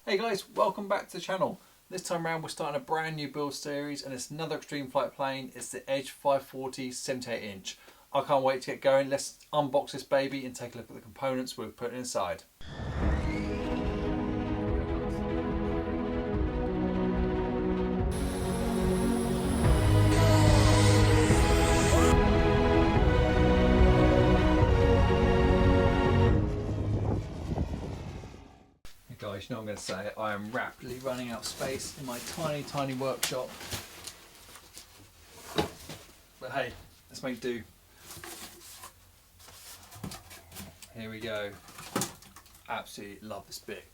Hey guys, welcome back to the channel. This time around we're starting a brand new build series and it's another extreme flight plane. It's the Edge 540 78 inch. I can't wait to get going. Let's unbox this baby and take a look at the components we're putting inside. Guys, you know what I'm going to say, I am rapidly running out of space in my tiny workshop. But hey, let's make do. Here we go. Absolutely love this bit.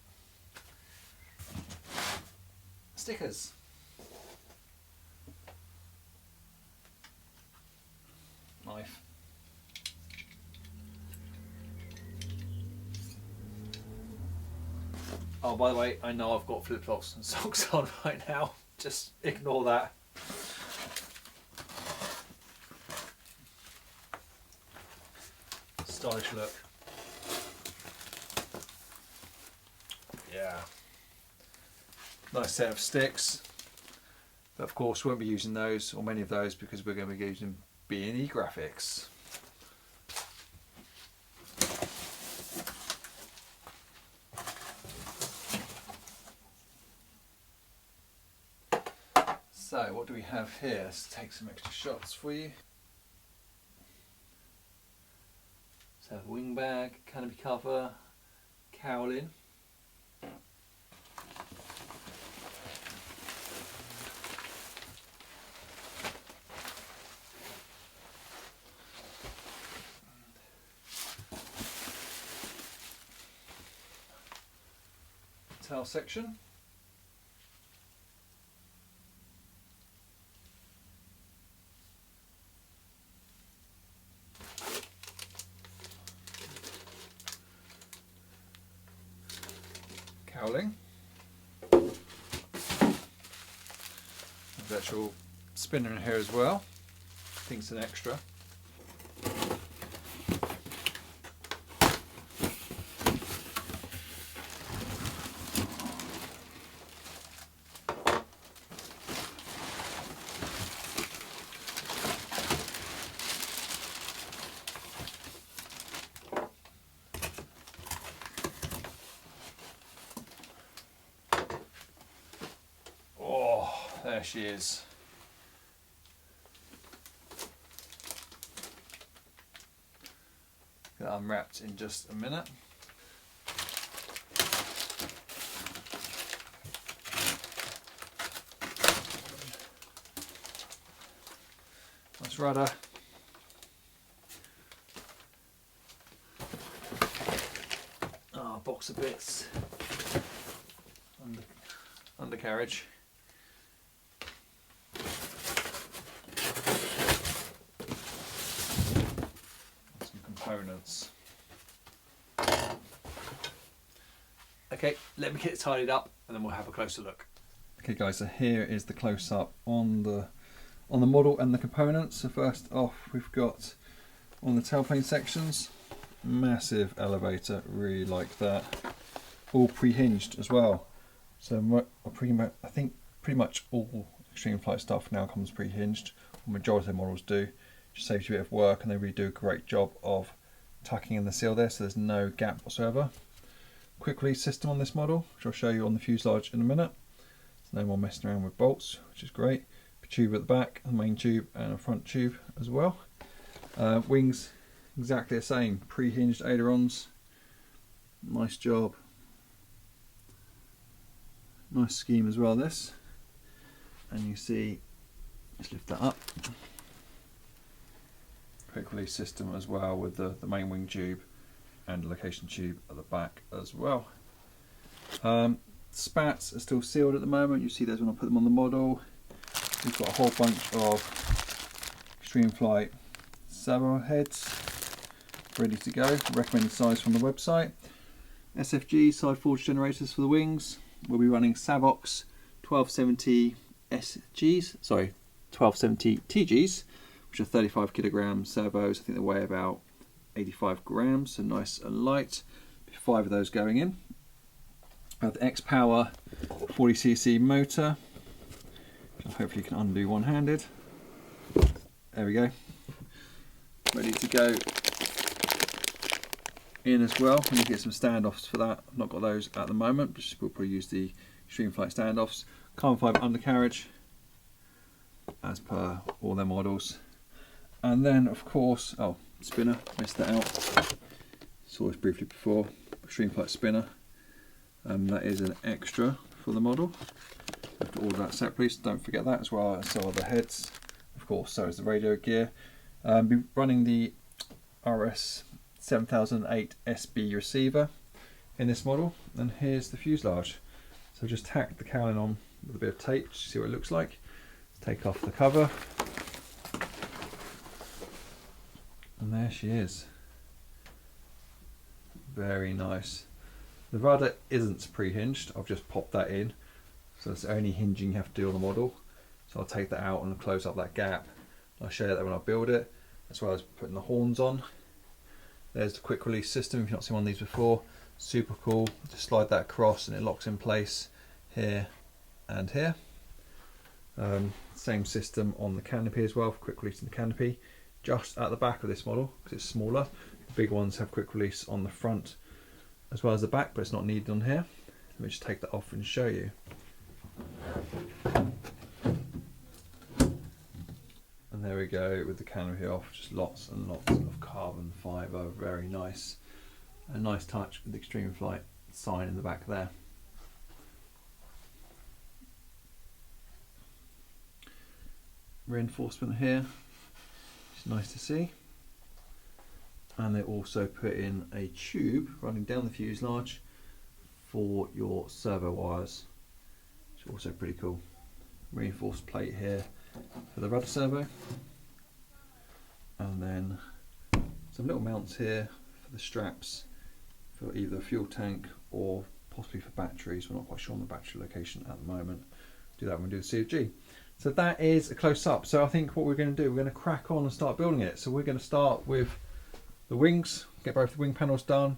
Stickers. Knife. Oh, by the way, I know I've got flip-flops and socks on right now. Just ignore that. Stylish look. Yeah. Nice set of sticks. But of course, we won't be using those, or many of those, because we're going to be using B&E graphics. So what do we have here? Let's take some extra shots for you. So wing bag, canopy cover, cowling. Tail section. Cowling. There's actual spinner in here as well. I think it's an extra. There she is. Get that unwrapped in just a minute. Nice rudder. Ah, box of bits. Undercarriage. Components. Okay, let me get it tidied up and then we'll have a closer look. Okay guys, so here is the close-up on the model and the components. So first off we've got on the tailplane sections, massive elevator, really like that. All pre-hinged as well. So I think pretty much all extreme flight stuff now comes pre-hinged. The majority of the models do. Just saves you a bit of work and they really do a great job of tucking in the seal there so there's no gap whatsoever. Quick release system on this model, which I'll show you on the fuselage in a minute. There's no more messing around with bolts, which is great. A tube at the back, a main tube and a front tube as well. Wings exactly the same, pre-hinged ailerons. Nice job. Nice scheme as well this. And you see, let's lift that up. Quick release system as well with the main wing tube and location tube at the back as well. Spats are still sealed at the moment. You see those when I put them on the model. We've got a whole bunch of extreme flight servo heads ready to go. Recommended size from the website. SFG side forged generators for the wings. We'll be running Savox 1270 SGs, sorry, 1270 TGs, which are 35 kilogram servos. I think they weigh about 85 grams, so nice and light. 5 of those going in. I have the X-Power 40cc motor, which hopefully you can undo one-handed. There we go. Ready to go in as well. We need to get some standoffs for that. I've not got those at the moment, but we'll probably use the Extreme Flight standoffs. Carbon fibre undercarriage, as per all their models. And then, of course, oh, spinner, missed that out. Saw this briefly before. Extreme Flight spinner. That is an extra for the model. I have to order that separately, so don't forget that, as well as so are the heads. Of course, so is the radio gear. Be running the RS 7008 SB receiver in this model, and here's the fuselage. So just tack the cowling on with a bit of tape to see what it looks like. Take off the cover, and there she is. Very nice. The rudder isn't pre-hinged, I've just popped that in, so it's the only hinging you have to do on the model. So I'll take that out and close up that gap. I'll show you that when I build it, as well as putting the horns on. There's the quick release system, if you've not seen one of these before. Super cool, just slide that across and it locks in place here and here. Same system on the canopy as well, for quick release in the canopy. Just at the back of this model, because it's smaller. The big ones have quick release on the front as well as the back, but it's not needed on here. Let me just take that off and show you. And there we go with the canopy off, just lots and lots of carbon fibre, very nice. A nice touch with the Extreme Flight sign in the back there. Reinforcement here, it's nice to see. And they also put in a tube running down the fuselage for your servo wires, which is also pretty cool. Reinforced plate here for the rudder servo, and then some little mounts here for the straps for either fuel tank or possibly for batteries. We're not quite sure on the battery location at the moment. Do that when we do the CFG. So that is a close up. So I think what we're going to do, we're going to crack on and start building it. So we're going to start with the wings, get both the wing panels done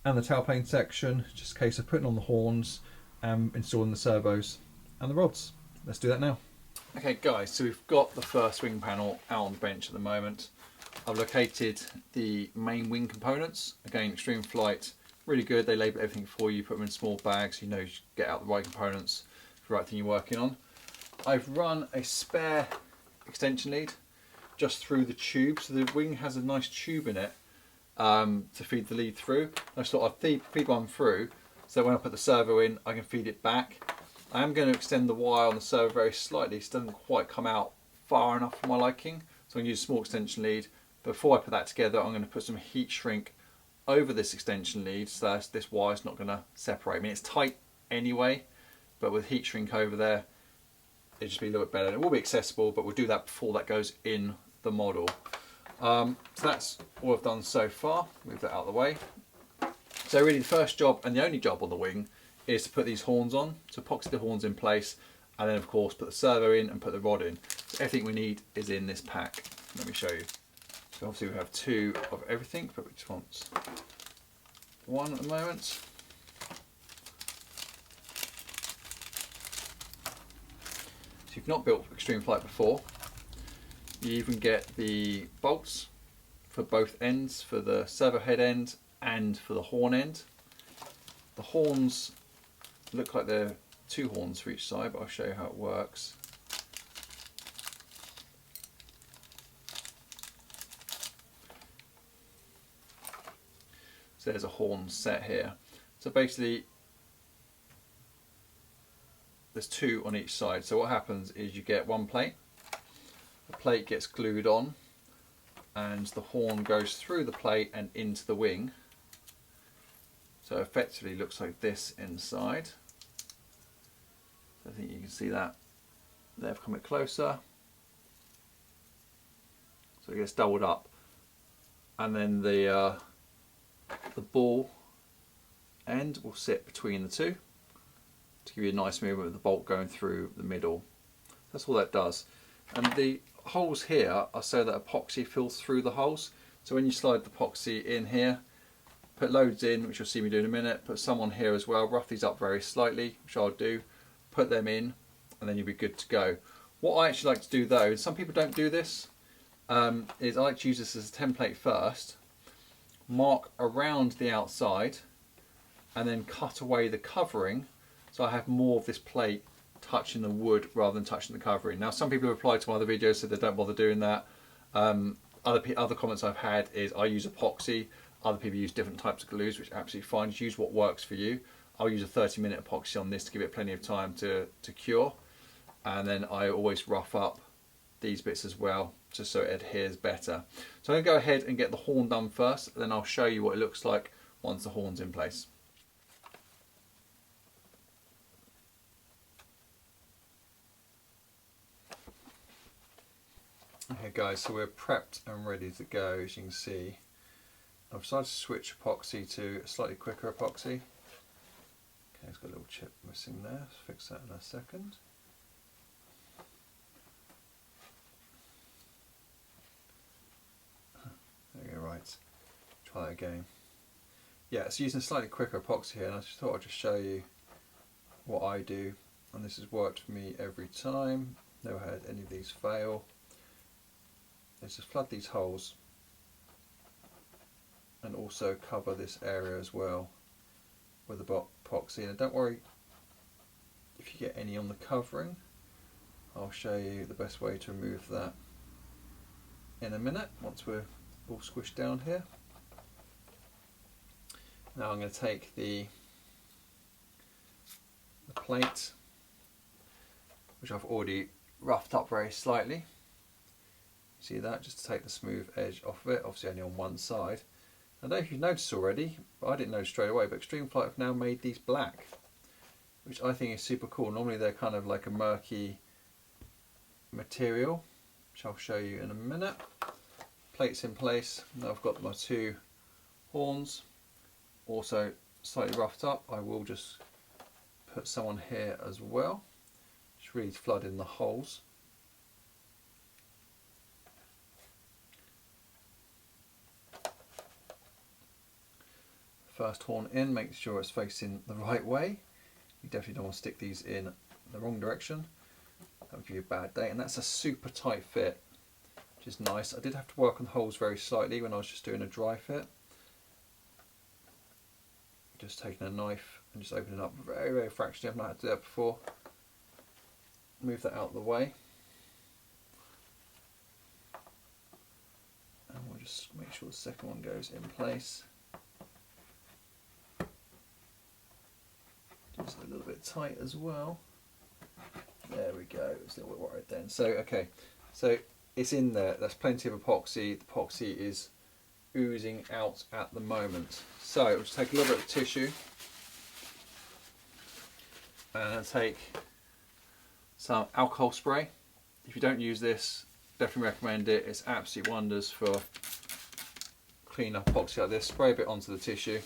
and the tailplane section, just a case of putting on the horns and installing the servos and the rods. Let's do that now. Okay guys, so we've got the first wing panel out on the bench at the moment. I've located the main wing components. Again, Extreme Flight, really good. They label everything for you, put them in small bags, you know, you get out the right components for the right thing you're working on. I've run a spare extension lead just through the tube, so the wing has a nice tube in it to feed the lead through. I just thought I'd feed one through, so when I put the servo in, I can feed it back. I am going to extend the wire on the servo very slightly, so it doesn't quite come out far enough for my liking. So I'm going to use a small extension lead. Before I put that together, I'm going to put some heat shrink over this extension lead, so that this wire's not going to separate. I mean, it's tight anyway, but with heat shrink over there, it'll just be a little bit better. And it will be accessible, but we'll do that before that goes in the model. So that's all I've done so far. Move that out of the way. So really the first job and the only job on the wing is to put these horns on, to epoxy the horns in place, and then of course put the servo in and put the rod in. So everything we need is in this pack. Let me show you. So obviously we have two of everything, but we just want one at the moment. So if you've not built Extreme Flight before, you even get the bolts for both ends, for the servo head end and for the horn end. The horns look like they're two horns for each side, but I'll show you how it works. So there's a horn set here. So basically there's two on each side. So what happens is you get one plate, the plate gets glued on and the horn goes through the plate and into the wing. So effectively looks like this inside. So I think you can see that. They've come a bit closer. So it gets doubled up. And then the ball end will sit between the two to give you a nice movement with the bolt going through the middle. That's all that does. And the holes here are so that epoxy fills through the holes. So when you slide the epoxy in here, put loads in, which you'll see me do in a minute, put some on here as well, rough these up very slightly, which I'll do, put them in, and then you'll be good to go. What I actually like to do though, and some people don't do this, is I like to use this as a template first, mark around the outside, and then cut away the covering, so I have more of this plate touching the wood rather than touching the covering. Now some people have replied to my other videos, so they don't bother doing that. Other comments I've had is I use epoxy, other people use different types of glues, which is absolutely fine. Just use what works for you. I'll use a 30-minute epoxy on this to give it plenty of time to cure, and then I always rough up these bits as well, just so it adheres better. So I'm going to go ahead and get the horn done first, and then I'll show you what it looks like once the horn's in place. Okay guys, so we're prepped and ready to go. As you can see, I've decided to switch epoxy to a slightly quicker epoxy. Okay, it's got a little chip missing there, let's fix that in a second. There we go, right, try that again. Yeah, it's using a slightly quicker epoxy here, and I just thought I'd just show you what I do, and this has worked for me every time, never had any of these fail. Let's just flood these holes and also cover this area as well with the epoxy. And don't worry if you get any on the covering, I'll show you the best way to remove that in a minute once we're all squished down here. Now I'm going to take the plate, which I've already roughed up very slightly. See that, just to take the smooth edge off of it, obviously only on one side. I don't know if you've noticed already, but I didn't notice straight away, but Extreme Flight have now made these black, which I think is super cool. Normally they're kind of like a murky material, which I'll show you in a minute. Plate's in place, now I've got my two horns, also slightly roughed up. I will just put some on here as well, just really flood in the holes. First horn in, make sure it's facing the right way. You definitely don't want to stick these in the wrong direction. That would give you a bad day. And that's a super tight fit, which is nice. I did have to work on the holes very slightly when I was just doing a dry fit. Just taking a knife and just opening up very, very fractionally. I've not had to do that before. Move that out of the way. And we'll just make sure the second one goes in place. Just a little bit tight as well. There we go, it's a little bit worried then. So, okay, so it's in there, there's plenty of epoxy. The epoxy is oozing out at the moment. So, we'll just take a little bit of tissue and I'll take some alcohol spray. If you don't use this, definitely recommend it. It's absolute wonders for cleaning up epoxy like this. Spray a bit onto the tissue.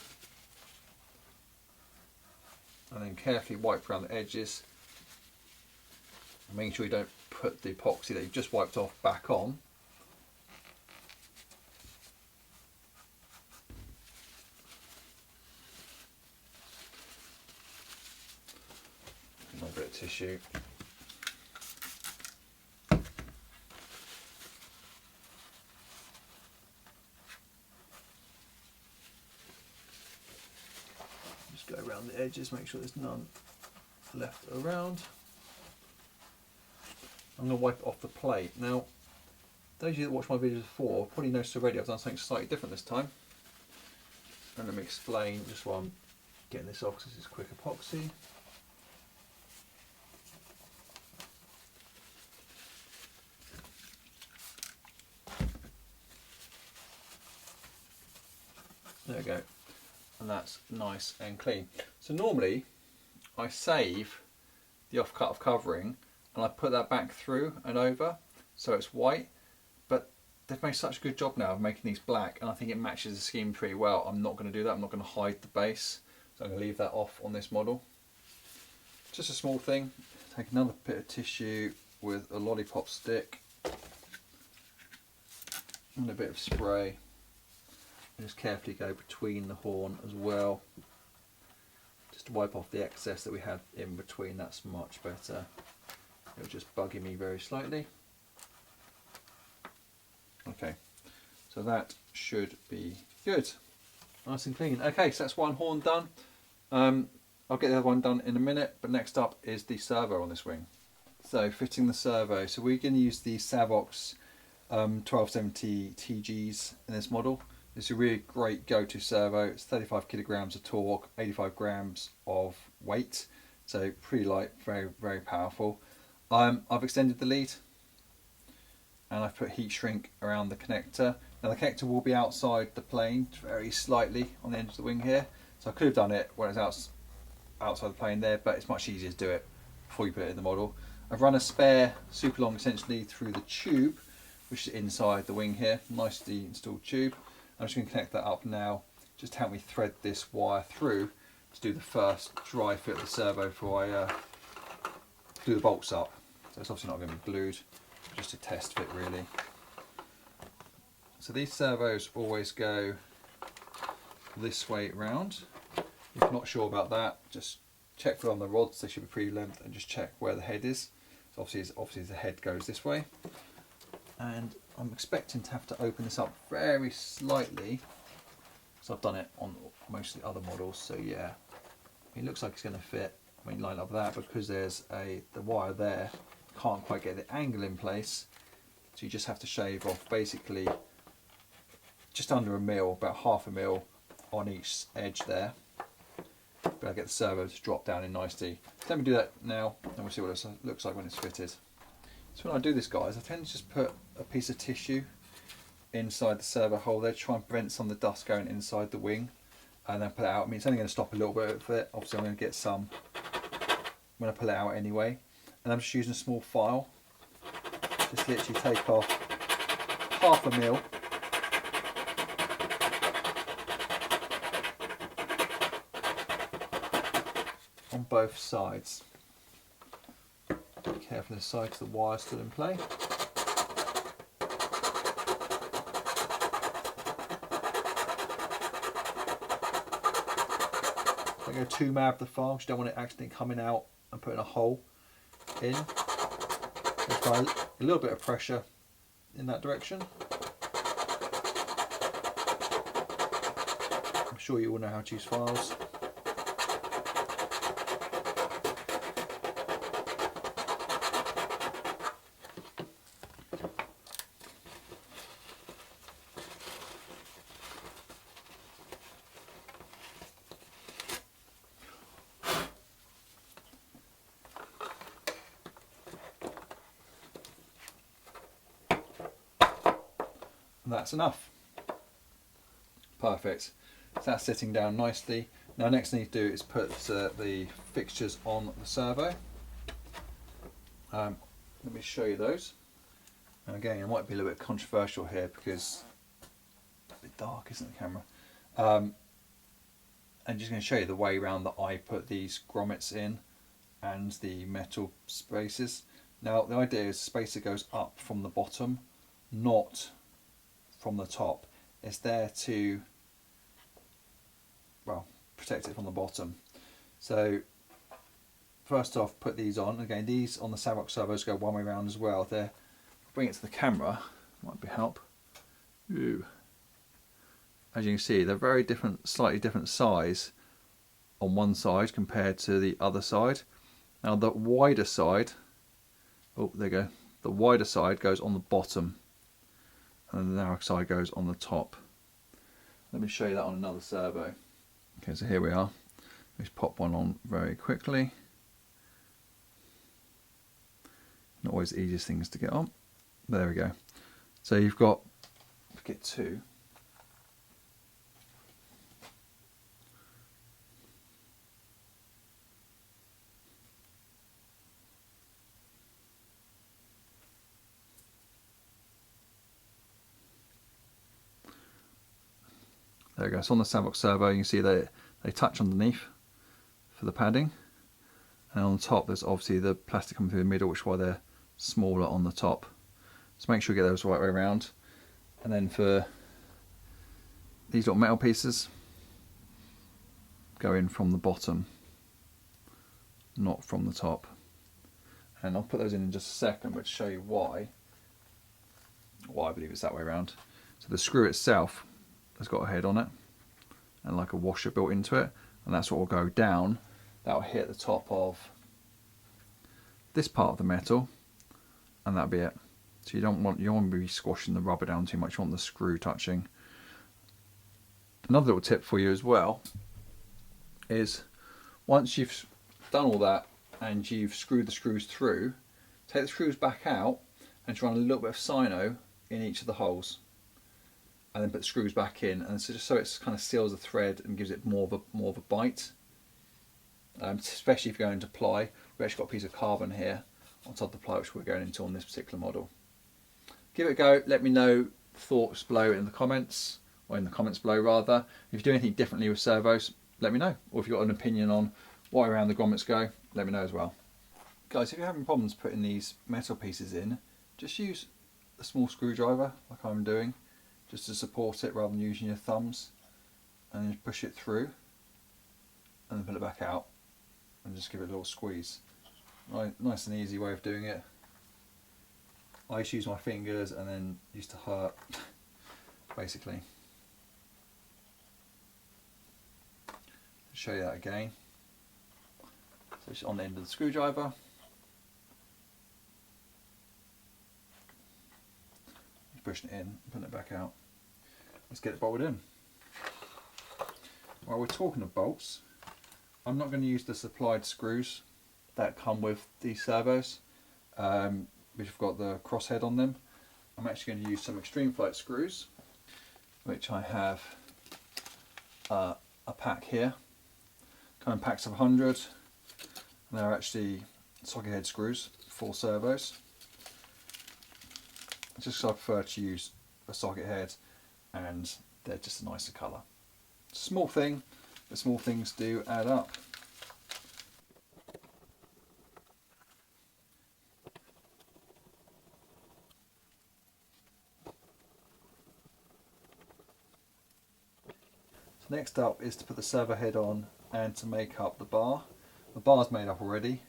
And then carefully wipe around the edges, making sure you don't put the epoxy that you've just wiped off back on. Another bit of tissue. Go around the edges, make sure there's none left around. I'm going to wipe it off the plate. Now, those of you that watched my videos before probably noticed already I've done something slightly different this time. And let me explain just while I'm getting this off, because this is quick epoxy. There we go. And that's nice and clean. So normally I save the off-cut of covering and I put that back through and over so it's white, but they've made such a good job now of making these black, and I think it matches the scheme pretty well. I'm not going to do that, I'm not going to hide the base, so I'm going to leave that off on this model. Just a small thing. Take another bit of tissue with a lollipop stick and a bit of spray. just carefully go between the horn as well, just to wipe off the excess that we had in between. That's much better. It was just bugging me very slightly. Okay, so that should be good, nice and clean. Okay, so that's one horn done. I'll get the other one done in a minute, but next up is the servo on this wing. So fitting the servo, so we're going to use the Savox 1270 TGs in this model. It's a really great go-to servo. It's 35 kilograms of torque, 85 grams of weight, so pretty light, very, very powerful. I've extended the lead and I've put heat shrink around the connector. Now the connector will be outside the plane, very slightly on the edge of the wing here. So I could have done it when it's outside the plane there, but it's much easier to do it before you put it in the model. I've run a spare super long essentially through the tube, which is inside the wing here, nicely installed tube. I'm just going to connect that up now, just to help me thread this wire through to do the first dry fit of the servo before I do the bolts up. So it's obviously not going to be glued, just a test fit really. So these servos always go this way round. If you're not sure about that, just check for on the rods, they should be pretty length, and just check where the head is. So obviously the head goes this way. And I'm expecting to have to open this up very slightly, so I've done it on most of the other models, so yeah, it looks like it's going to fit. I mean, line up that, because there's the wire there, can't quite get the angle in place, so you just have to shave off basically just under a mil, about half a mil on each edge there. But I get the servo to drop down in nicely. So let me do that now, and we'll see what it looks like when it's fitted. So when I do this, guys, I tend to just put a piece of tissue inside the servo hole there, try and prevent some of the dust going inside the wing, and then pull it out. I mean, it's only going to stop a little bit of it. Obviously, I'm going to get some when I pull it out anyway. And I'm just using a small file. Just literally take off half a mil. On both sides. Be careful this side because the wire's still in play. Don't go too mad with the file, you don't want it accidentally coming out and putting a hole in. Apply a little bit of pressure in that direction. I'm sure you all know how to use files. That's enough. Perfect. So that's sitting down nicely. Now next thing you do is put the fixtures on the servo. Let me show you those. And again, it might be a little bit controversial here because it's a bit dark, isn't the camera? I'm just going to show you the way around that I put these grommets in and the metal spaces. Now the idea is the spacer goes up from the bottom, not from the top. It's there to, well, protect it from the bottom. So first off, put these on. Again, these on the Savox servos go one way around as well. They're, bring it to the camera, might be help. Ooh. As you can see, they're very different, slightly different size on one side compared to the other side. Now the wider side, oh there you go, the wider side goes on the bottom and the narrow side goes on the top. Let me show you that on another servo. Okay, so here we are. Let's pop one on very quickly. Not always the easiest things to get on. There we go. So you've got, get two. There we go. So on the Savox servo, you can see that they touch underneath for the padding, and on the top there's obviously the plastic coming through the middle, which is why they're smaller on the top. So make sure you get those the right way around. And then for these little metal pieces go in from the bottom, not from the top. And I'll put those in just a second, but to show you why I believe it's that way around. So the screw itself has got a head on it and like a washer built into it, and that's what will go down. That will hit the top of this part of the metal, and that'll be it. So you don't want to be squashing the rubber down too much. You want the screw touching. Another little tip for you as well is, once you've done all that and you've screwed the screws through, take the screws back out and run a little bit of sino in each of the holes, and then put the screws back in, and so just so it kind of seals the thread and gives it more of a bite. Especially if you're going to ply. We've actually got a piece of carbon here on top of the ply which we're going into on this particular model. Give it a go. Let me know thoughts below in the comments, or in the comments below rather. If you do anything differently with servos, let me know. Or if you've got an opinion on why around the grommets go, let me know as well. Guys, if you're having problems putting these metal pieces in, just use a small screwdriver like I'm doing, just to support it rather than using your thumbs, and then push it through and then pull it back out and just give it a little squeeze. Right, nice and easy way of doing it. I used to use my fingers and then used to hurt basically. I'll show you that again. So it's on the end of the screwdriver. Just pushing it in, putting it back out. Let's get it bolted in. While we're talking of bolts, I'm not going to use the supplied screws that come with these servos, which have got the crosshead on them. I'm actually going to use some Extreme Flight screws, which I have a pack here. Come in packs of 100, and they're actually socket head screws for servos. Just because I prefer to use a socket head, and they're just a nicer colour. Small thing, but small things do add up. So next up is to put the servo head on and to make up the bar. The bar's made up already.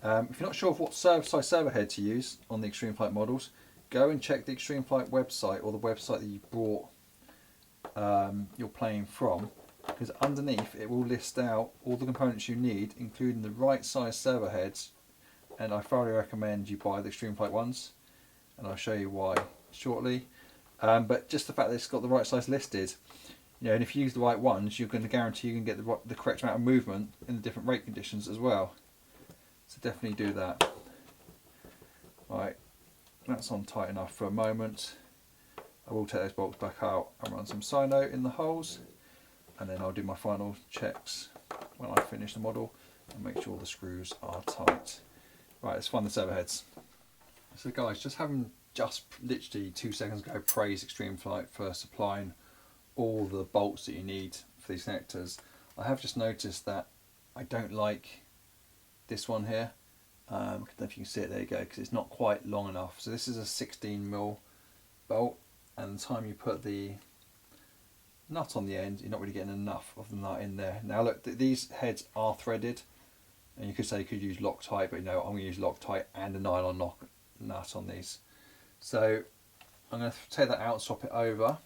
If you're not sure of what size servo head to use on the Extreme Flight models, go and check the Extreme Flight website, or the website that you bought your plane from, because underneath it will list out all the components you need, including the right size servo heads, and I thoroughly recommend you buy the Extreme Flight ones, and I'll show you why shortly. But just the fact that it's got the right size listed, you know, and if you use the right ones, you're going to guarantee you can get the correct amount of movement in the different rate conditions as well. So definitely do that. Right, that's on tight enough for a moment. I will take those bolts back out and run some sino in the holes, and then I'll do my final checks when I finish the model and make sure the screws are tight. Right, let's find the servo heads. So guys, just literally 2 seconds ago praised Extreme Flight for supplying all the bolts that you need for these connectors. I have just noticed that I don't like this one here. I don't know if you can see it, there you go, because it's not quite long enough. So this is a 16mm bolt, and the time you put the nut on the end, you're not really getting enough of the nut in there. Now look, these heads are threaded, and you could say you could use Loctite, but no, I'm going to use Loctite and a nylon nut on these. So I'm going to take that out, swap it over,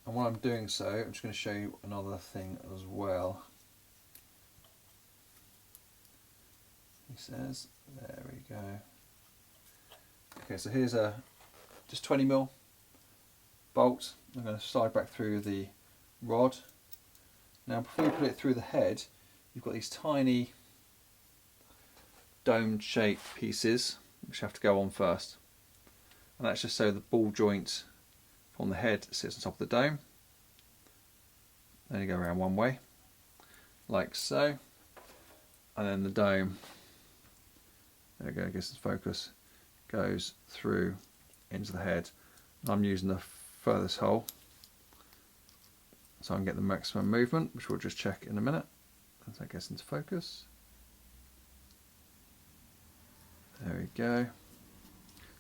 and while I'm doing so, I'm just going to show you another thing as well. He says, there we go. Okay, so here's a just 20mm bolt. I'm going to slide back through the rod. Now before you put it through the head, you've got these tiny dome shaped pieces which have to go on first, and that's just so the ball joint from the head sits on top of the dome. Then you go around one way like so, and then the dome, there we go, I guess it's focus, goes through into the head. I'm using the furthest hole so I can get the maximum movement, which we'll just check in a minute as that gets into focus. There we go.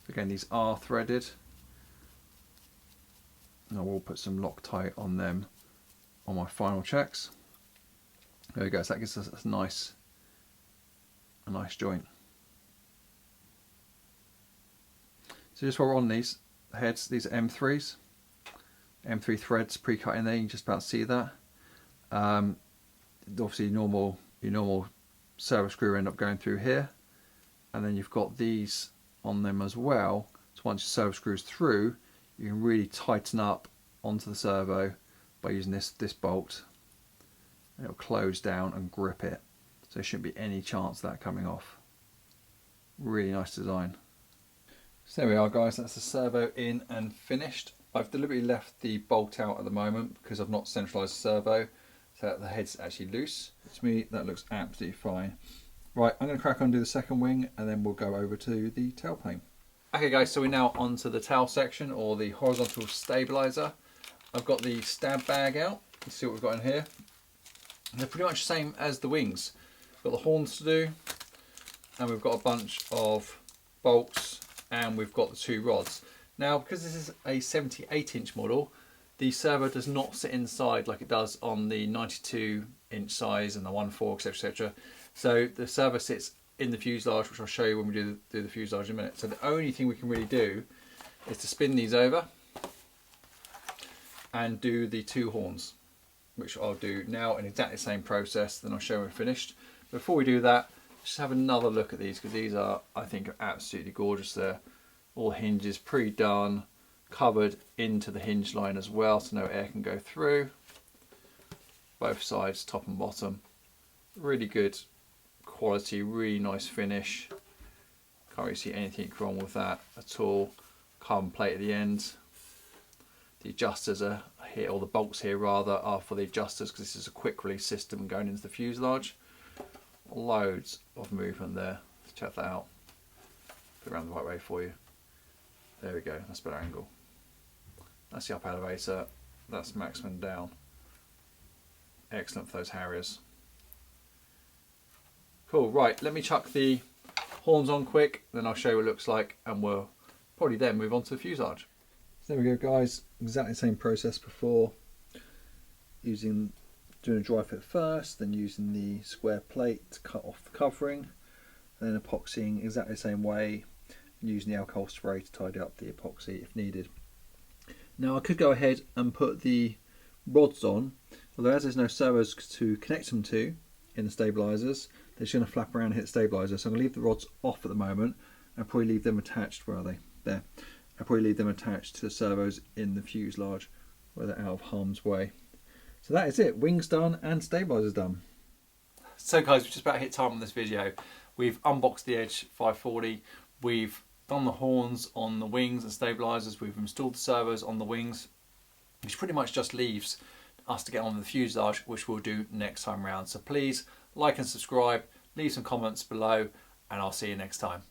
Again, these are threaded, And I will put some Loctite on them on my final checks. There we go, so that gives us a nice joint. So just while we're on these heads, these are M3s. M3 threads pre-cut in there, you can just about see that. Obviously your normal servo screw end up going through here, and then you've got these on them as well. So once your servo screws through, you can really tighten up onto the servo by using this bolt, and it'll close down and grip it. So there shouldn't be any chance of that coming off. Really nice design. So there we are, guys, that's the servo in and finished. I've deliberately left the bolt out at the moment because I've not centralised the servo, so that the head's actually loose. To me, that looks absolutely fine. Right, I'm going to crack on and do the second wing, and then we'll go over to the tailplane. Okay guys, so we're now onto the tail section, or the horizontal stabiliser. I've got the stab bag out. Let's see what we've got in here. They're pretty much the same as the wings. We've got the horns to do, and we've got a bunch of bolts, and we've got the 2 rods. Now, because this is a 78-inch model, the servo does not sit inside like it does on the 92-inch size and the 1.4, etc, etc. So the servo sits in the fuselage, which I'll show you when we do the fuselage in a minute. So the only thing we can really do is to spin these over and do the 2 horns, which I'll do now in exactly the same process. Then I'll show you when we're finished. Before we do that, just have another look at these, because these are, I think, are absolutely gorgeous. They're all hinges pre-done, covered into the hinge line as well, so no air can go through. Both sides, top and bottom. Really good quality, really nice finish. Can't really see anything wrong with that at all. Carbon plate at the end. The adjusters are here, or the bolts here rather, are for the adjusters, because this is a quick release system going into the fuselage. Loads of movement there. Let's check that out. Put it around the right way for you. There we go, that's a better angle. That's the up elevator, that's maximum down. Excellent for those Harriers. Cool, right, let me chuck the horns on quick, then I'll show you what it looks like, and we'll probably then move on to the fuselage. So there we go, guys, exactly the same process before. Doing a dry fit first, then using the square plate to cut off the covering, and then epoxying exactly the same way, and using the alcohol spray to tidy up the epoxy if needed. Now I could go ahead and put the rods on, although as there's no servos to connect them to in the stabilisers, they're just going to flap around and hit the stabiliser. So I'm going to leave the rods off at the moment, and probably leave them attached. Where are they? There. I'll probably leave them attached to the servos in the fuselage where they're out of harm's way. So that is it, wings done and stabilisers done. So guys, we've just about hit time on this video. We've unboxed the Edge 540, we've done the horns on the wings and stabilisers, we've installed the servos on the wings, which pretty much just leaves us to get on with the fuselage, which we'll do next time round. So please like and subscribe, leave some comments below, and I'll see you next time.